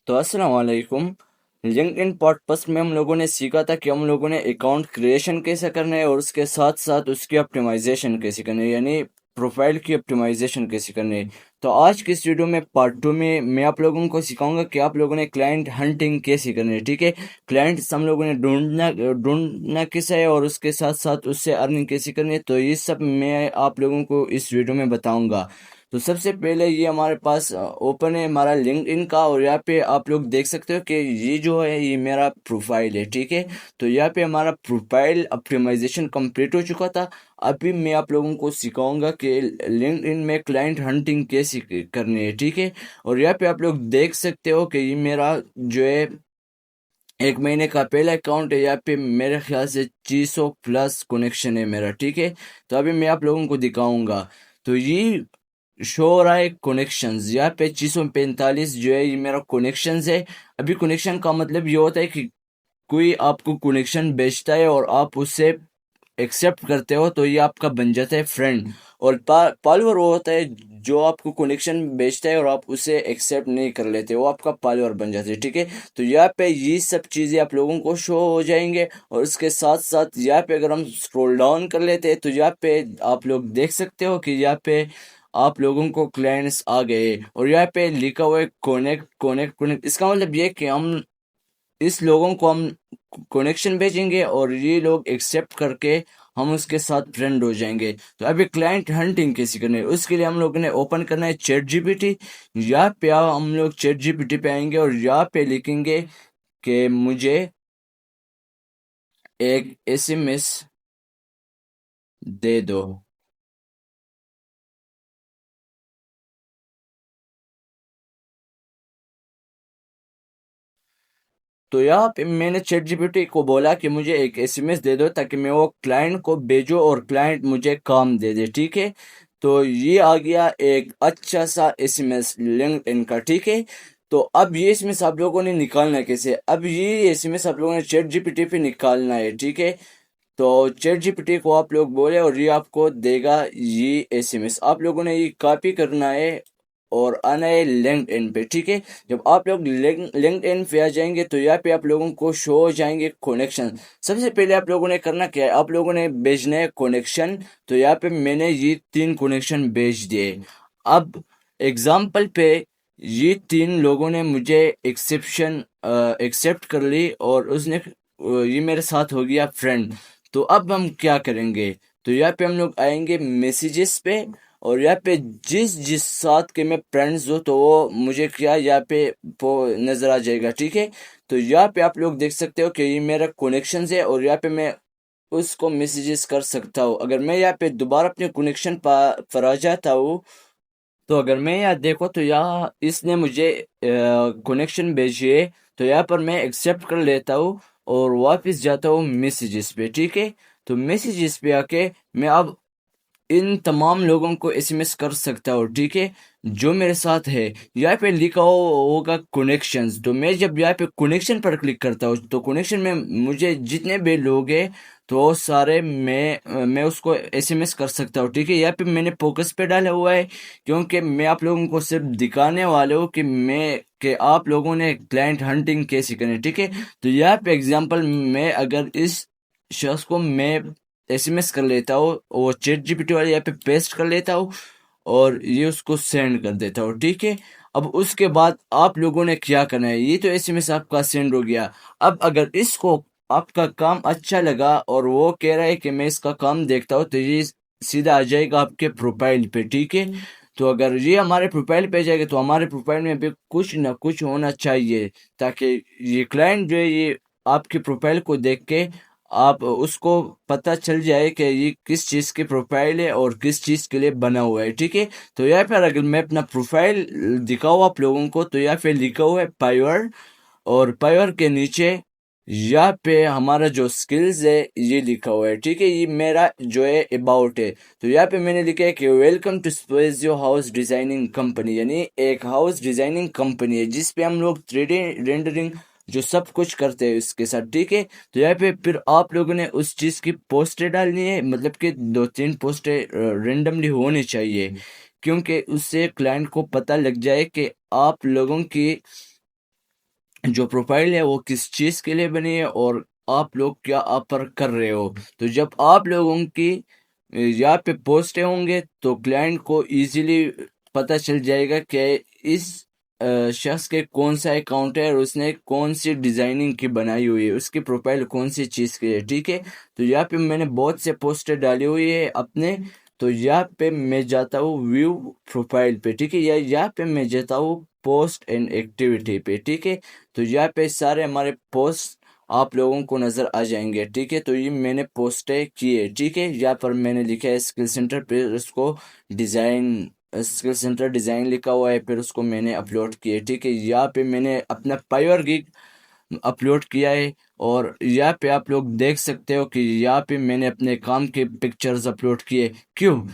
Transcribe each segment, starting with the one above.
तो अस्सलाम वालेकुम। लिंक्डइन पॉडकास्ट में हम लोगों ने सीखा था कि हम लोगों ने अकाउंट क्रिएशन कैसे करना है और उसके साथ साथ उसकी ऑप्टिमाइजेशन कैसे करनी है, यानी प्रोफाइल की ऑप्टिमाइजेशन कैसे करनी है। तो आज की इस वीडियो में पार्ट 2 में मैं आप लोगों को सिखाऊंगा कि आप लोगों ने क्लाइंट हंटिंग कैसे करनी है। ठीक है, क्लाइंट्स हम लोगों ने ढूंढना कैसे है और उसके साथ साथ उससे अर्निंग कैसे करनी है, तो ये सब मैं आप लोगों को इस वीडियो में बताऊंगा। तो सबसे पहले ये हमारे पास ओपन है हमारा लिंक्डइन का, और यहाँ पे आप लोग देख सकते हो कि ये जो है ये मेरा प्रोफाइल है। ठीक है, तो यहाँ पे हमारा प्रोफाइल ऑप्टिमाइजेशन कंप्लीट हो चुका था। अभी मैं आप लोगों को सिखाऊंगा कि लिंक्डइन में क्लाइंट हंटिंग कैसे करनी है। ठीक है, और यहाँ पे आप लोग देख सकते हो कि ये मेरा जो है 1 महीने का पहला अकाउंट है। यहाँ पे मेरे ख्याल से 600 प्लस कनेक्शन है मेरा। ठीक है, तो अभी मैं आप लोगों को दिखाऊंगा। तो ये शो हो रहा है कनेक्शंस, यहाँ पे 645 जो है ये मेरा कनेक्शंस है। अभी कनेक्शन का मतलब ये होता है कि कोई आपको कनेक्शन बेचता है और आप उससे एक्सेप्ट करते हो तो ये आपका बन जाता है फ्रेंड। और फॉलोअर वो होता है जो आपको कनेक्शन बेचता है और आप उसे एक्सेप्ट नहीं कर लेते, वो आपका फॉलोअर बन जाते हैं। ठीक है, तो यहाँ पे ये सब चीज़ें आप लोगों को शो हो जाएंगे। और उसके साथ साथ यहाँ पे अगर हम स्क्रॉल डाउन कर लेते हैं तो यहाँ पे आप लोग देख सकते हो कि यहाँ पे आप लोगों को क्लाइंट्स आ गए और यहाँ पे लिखा हुआ है कनेक्ट कनेक्ट कनेक्ट। इसका मतलब ये कि हम इस लोगों को हम कनेक्शन भेजेंगे और ये लोग एक्सेप्ट करके हम उसके साथ फ्रेंड हो जाएंगे। तो अभी क्लाइंट हंटिंग कैसे करनी है, उसके लिए हम लोगों ने ओपन करना है चैट जीपीटी। यहाँ पे हम लोग चैट जीपीटी पे आएंगे और यहाँ पे लिखेंगे कि मुझे एक एसएमएस दे दो। तो यहाँ पे मैंने चैट जीपीटी को बोला कि मुझे एक एसएमएस दे दो ताकि मैं वो क्लाइंट को भेजूं और क्लाइंट मुझे काम दे दे। ठीक है, तो ये आ गया एक अच्छा सा एसएमएस लिंक्डइन का। ठीक है, तो अब ये एसएमएस आप लोगों ने निकालना है कैसे, अब ये एसएमएस आप लोगों ने चैट जीपीटी पे निकालना है। ठीक है, तो चैट जीपीटी को आप लोग बोले और ये आपको देगा ये एसएमएस। आप लोगों ने ये कॉपी करना है और आना है लिंक्डइन पे। ठीक है, जब आप लोग लिंक्डइन पे आ जाएंगे तो यहाँ पे आप लोगों को शो हो जाएंगे कनेक्शन। सबसे पहले आप लोगों ने करना क्या है, आप लोगों ने भेजना है कनेक्शन। तो यहाँ पे मैंने ये 3 कनेक्शन भेज दिए। अब एग्जाम्पल पे ये 3 लोगों ने मुझे एक्सेप्ट कर ली और उसने ये मेरे साथ हो गया फ्रेंड। तो अब हम क्या करेंगे, तो यहाँ पे हम लोग आएंगे मैसेजेस पे और यहाँ पे जिस जिस साथ के मैं फ्रेंड्स हो तो वो मुझे क्या यहाँ पे वो नजर आ जाएगा। ठीक है, तो यहाँ पे आप लोग देख सकते हो कि ये मेरा कनेक्शन है और यहाँ पे मैं उसको मैसेजेस कर सकता हूँ। अगर मैं यहाँ पे दोबारा अपने कनेक्शन पर आ जाता हूँ तो अगर मैं यहाँ देखो तो यहाँ इसने मुझे कनेक्शन भेजिए, तो यहाँ पर मैं एक्सेप्ट कर लेता हूँ और वापस जाता हूँ मैसेजेस पे। ठीक है, तो मैसेजेस पे आके मैं अब इन तमाम लोगों को एसएमएस कर सकता हूँ। ठीक है, जो मेरे साथ है। यहाँ पे लिखा होगा कनेक्शंस, तो मैं जब यहाँ पे कनेक्शन पर क्लिक करता हूँ तो कनेक्शन में मुझे जितने भी लोग हैं तो वो सारे मैं उसको एसएमएस कर सकता हूँ। ठीक है, यहाँ पे मैंने फोकस पे डाला हुआ है क्योंकि मैं आप लोगों को सिर्फ दिखाने वाला हूँ कि आप लोगों ने क्लाइंट हंटिंग कैसे करनी है। ठीक है, तो यहाँ पे एग्जांपल मैं अगर इस शख्स को मैं एसएमएस कर लेता हूँ और चैट जीपीटी वाले यहाँ पे पेस्ट कर लेता हूँ और ये उसको सेंड कर देता हूँ। ठीक है, अब उसके बाद आप लोगों ने क्या करना है, ये तो एसएमएस आपका सेंड हो गया। अब अगर इसको आपका काम अच्छा लगा और वो कह रहा है कि मैं इसका काम देखता हूँ तो ये सीधा आ जाएगा आपके प्रोफाइल पे। ठीक है, तो अगर ये हमारे प्रोफाइल पे जाएगा तो हमारे प्रोफाइल में भी कुछ ना कुछ होना चाहिए ताकि ये क्लाइंट जो है ये आपके प्रोफाइल को देख के आप उसको पता चल जाए कि ये किस चीज़ की प्रोफाइल है और किस चीज़ के लिए बना हुआ है। ठीक है, तो यहाँ पर अगर मैं अपना प्रोफाइल दिखाऊँ आप लोगों को तो यहाँ पे लिखा हुआ है पायोर, और पायोर के नीचे यहाँ पे हमारा जो स्किल्स है ये लिखा हुआ है। ठीक है, ये मेरा जो है अबाउट है। तो यहाँ पे मैंने लिखा है कि welcome to Spacio house designing company, यानी एक हाउस डिजाइनिंग कंपनी है जिसपे हम लोग 3D रेंडरिंग जो सब कुछ करते हैं उसके साथ। ठीक है, तो यहाँ पे फिर आप लोगों ने उस चीज की पोस्टें डालनी है, मतलब कि 2-3 पोस्टें रेंडमली होनी चाहिए क्योंकि उससे क्लाइंट को पता लग जाए कि आप लोगों की जो प्रोफाइल है वो किस चीज़ के लिए बनी है और आप लोग क्या ऑफर कर रहे हो। तो जब आप लोगों की यहाँ पे पोस्ट होंगे तो क्लाइंट को इजीली पता चल जाएगा कि इस शख्स के कौन सा अकाउंट है और उसने कौन सी डिजाइनिंग की बनाई हुई है, उसकी प्रोफाइल कौन सी चीज़ की है। ठीक है, तो यहाँ पे मैंने बहुत से पोस्टर डाली हुई है अपने। तो यहाँ पे मैं जाता हूँ व्यू प्रोफाइल पे। ठीक है, या यहाँ पे मैं जाता हूँ पोस्ट एंड एक्टिविटी पे। ठीक है, तो यहाँ पे सारे हमारे पोस्ट आप लोगों को नज़र आ जाएंगे। ठीक है, तो ये मैंने पोस्टें किए। ठीक है, यहाँ पर मैंने लिखा है स्किल सेंटर, फिर उसको डिज़ाइन, स्किल सेंटर डिज़ाइन लिखा हुआ है, फिर उसको मैंने अपलोड किए। ठीक है, यहाँ पे मैंने अपना पावर गिग अपलोड किया है और यहाँ पे आप लोग देख सकते हो कि यहाँ पे मैंने अपने काम के पिक्चर्स अपलोड किए। क्यों?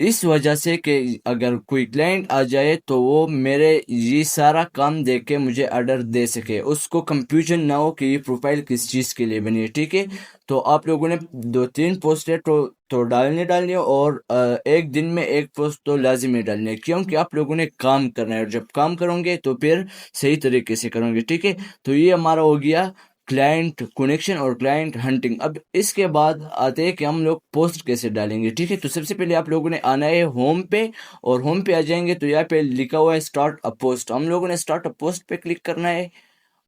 इस वजह से कि अगर कोई क्लाइंट आ जाए तो वो मेरे ये सारा काम देख के मुझे ऑर्डर दे सके, उसको कंफ्यूजन ना हो कि ये प्रोफाइल किस चीज़ के लिए बनी है। ठीक है, तो आप लोगों ने 2-3 पोस्टें तो डालनी है और एक दिन में एक पोस्ट तो लाजिमी डालनी है, क्योंकि आप लोगों ने काम करना है और जब काम करोगे तो फिर सही तरीके से करोगे। ठीक है, तो ये हमारा हो गया क्लाइंट कनेक्शन और क्लाइंट हंटिंग। अब इसके बाद आते हैं कि हम लोग पोस्ट कैसे डालेंगे। ठीक है, तो सबसे पहले आप लोगों ने आना है होम पे, और होम पे आ जाएंगे तो यहाँ पे लिखा हुआ है स्टार्ट अ पोस्ट। हम लोगों ने स्टार्ट अ पोस्ट पे क्लिक करना है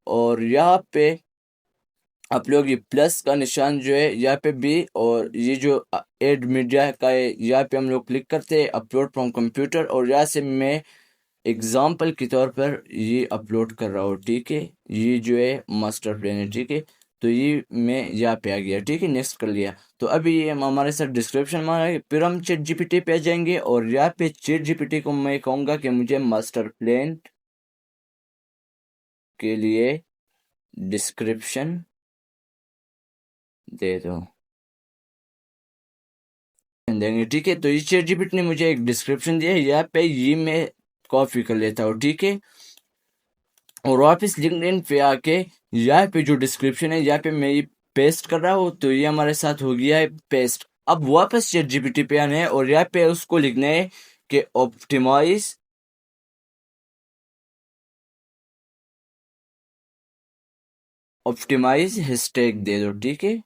और यहाँ पे आप लोग ये प्लस का निशान जो है यहाँ पे भी, और ये जो एड मीडिया का है यहाँ पे हम लोग क्लिक करते हैं अपलोड फ्रॉम कंप्यूटर, और यहाँ से मैं एग्जाम्पल के तौर पर ये अपलोड कर रहा हूँ। ठीक है, ये जो है मास्टर प्लान है। ठीक है, तो ये मैं यहाँ पे आ गया। ठीक है, नेक्स्ट कर लिया। तो अभी ये हमारे साथ डिस्क्रिप्शन में आ गया, फिर हम चैट जीपीटी पे आ जाएंगे और यहाँ पे चैट जीपीटी को मैं कहूँगा कि मुझे मास्टर प्लान के लिए डिस्क्रिप्शन दे दो, देंगे। ठीक है, तो इस चैट जीपीटी ने मुझे एक डिस्क्रिप्शन दिया है, यहाँ पे ये मैं कॉपी कर लेता हूँ। ठीक है, और वापस लिंक्डइन पे आके यहाँ पे जो डिस्क्रिप्शन है यहाँ पे मैं ये पेस्ट कर रहा हूँ, तो ये हमारे साथ हो गया है पेस्ट। अब वापस चैट जीपीटी पे आना है और यहाँ पे उसको लिखना है कि ऑप्टिमाइज हैशटैग दे दो। ठीक है,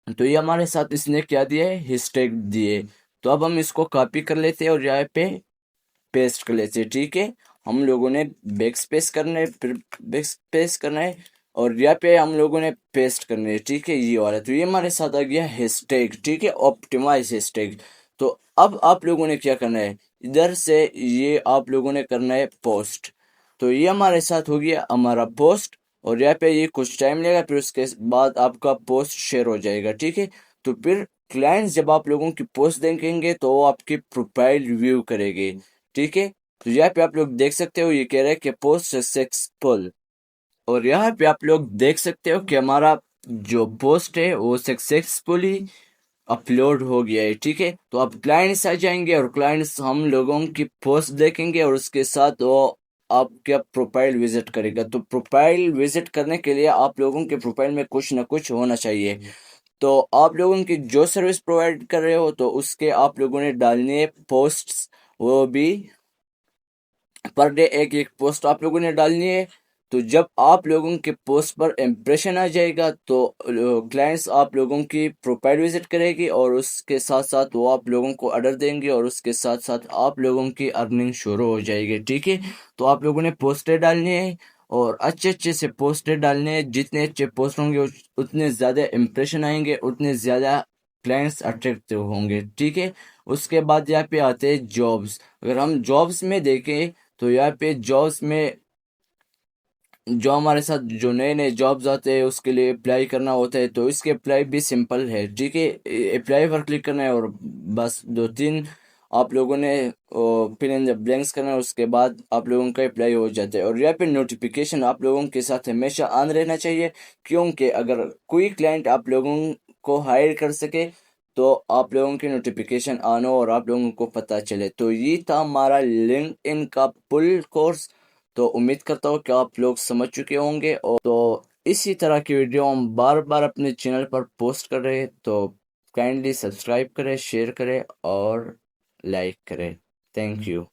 तो ये हमारे साथ इसने क्या दिया है, हैशटैग दिए। तो अब हम इसको कॉपी कर लेते हैं और यहाँ पे पेस्ट कर लेते हैं। ठीक है, हम लोगों ने बैक स्पेस करना है, फिर बैक स्पेस करना है और यहाँ पे हम लोगों ने पेस्ट करना है। ठीक है, ये वाला, तो ये हमारे साथ आ गया हैशटैग। ठीक है, ऑप्टिमाइज हैशटैग। तो अब आप लोगों ने क्या करना है, इधर से ये आप लोगों ने करना है पोस्ट। तो ये हमारे साथ हो गया हमारा पोस्ट, और यहाँ पे ये कुछ टाइम लेगा, फिर उसके बाद आपका पोस्ट शेयर हो जाएगा। ठीक है, तो फिर क्लाइंट्स जब आप लोगों की पोस्ट देखेंगे तो वो आपकी प्रोफाइल रिव्यू करेंगे। ठीक है, तो यहाँ पे आप लोग देख सकते हो ये कह रहा है कि पोस्ट सक्सेसफुल, और यहाँ पे आप लोग देख सकते हो कि हमारा जो पोस्ट है वो सक्सेसफुली अपलोड हो गया है। ठीक है, तो अब क्लाइंट्स आ जाएंगे और क्लाइंट्स हम लोगों की पोस्ट देखेंगे और उसके साथ वो आपका प्रोफाइल विजिट करेगा। तो प्रोफाइल विजिट करने के लिए आप लोगों के प्रोफाइल में कुछ ना कुछ होना चाहिए। तो आप लोगों की जो सर्विस प्रोवाइड कर रहे हो तो उसके आप लोगों ने डालनी है पोस्ट्स, वो भी पर डे एक एक पोस्ट आप लोगों ने डालनी है। तो जब आप लोगों के पोस्ट पर इम्प्रेशन आ जाएगा तो क्लाइंट्स आप लोगों की प्रोफाइल विजिट करेगी और उसके साथ साथ वो आप लोगों को ऑर्डर देंगे और उसके साथ साथ आप लोगों की अर्निंग शुरू हो जाएगी। ठीक है, तो आप लोगों ने पोस्टें डालनी है और अच्छे अच्छे से पोस्टें डालने हैं। जितने अच्छे पोस्ट होंगे उतने ज़्यादा इम्प्रेशन आएंगे, उतने ज़्यादा क्लाइंट्स अट्रैक्टिव होंगे। ठीक है, उसके बाद यहाँ पे आते हैं जॉब्स। अगर हम जॉब्स में देखें तो यहाँ पे जॉब्स में जो हमारे साथ जो नए नए जॉब्स आते हैं उसके लिए अप्लाई करना होता है, तो इसके अप्लाई भी सिंपल है। ठीक है, अप्लाई पर क्लिक करना है और बस 2-3 आप लोगों ने फिल इन द ब्लैंक्स करना है, उसके बाद आप लोगों का अप्लाई हो जाता है। और यहाँ पे नोटिफिकेशन आप लोगों के साथ हमेशा ऑन रहना चाहिए, क्योंकि अगर कोई क्लाइंट आप लोगों को हायर कर सके तो आप लोगों की नोटिफिकेशन ऑन हो और आप लोगों को पता चले। तो ये था हमारा लिंक्डइन का फुल कोर्स। तो उम्मीद करता हूँ कि आप लोग समझ चुके होंगे, और तो इसी तरह की वीडियो हम बार बार अपने चैनल पर पोस्ट कर रहे हैं, तो काइंडली सब्सक्राइब करें, शेयर करें और लाइक करें। Thank you.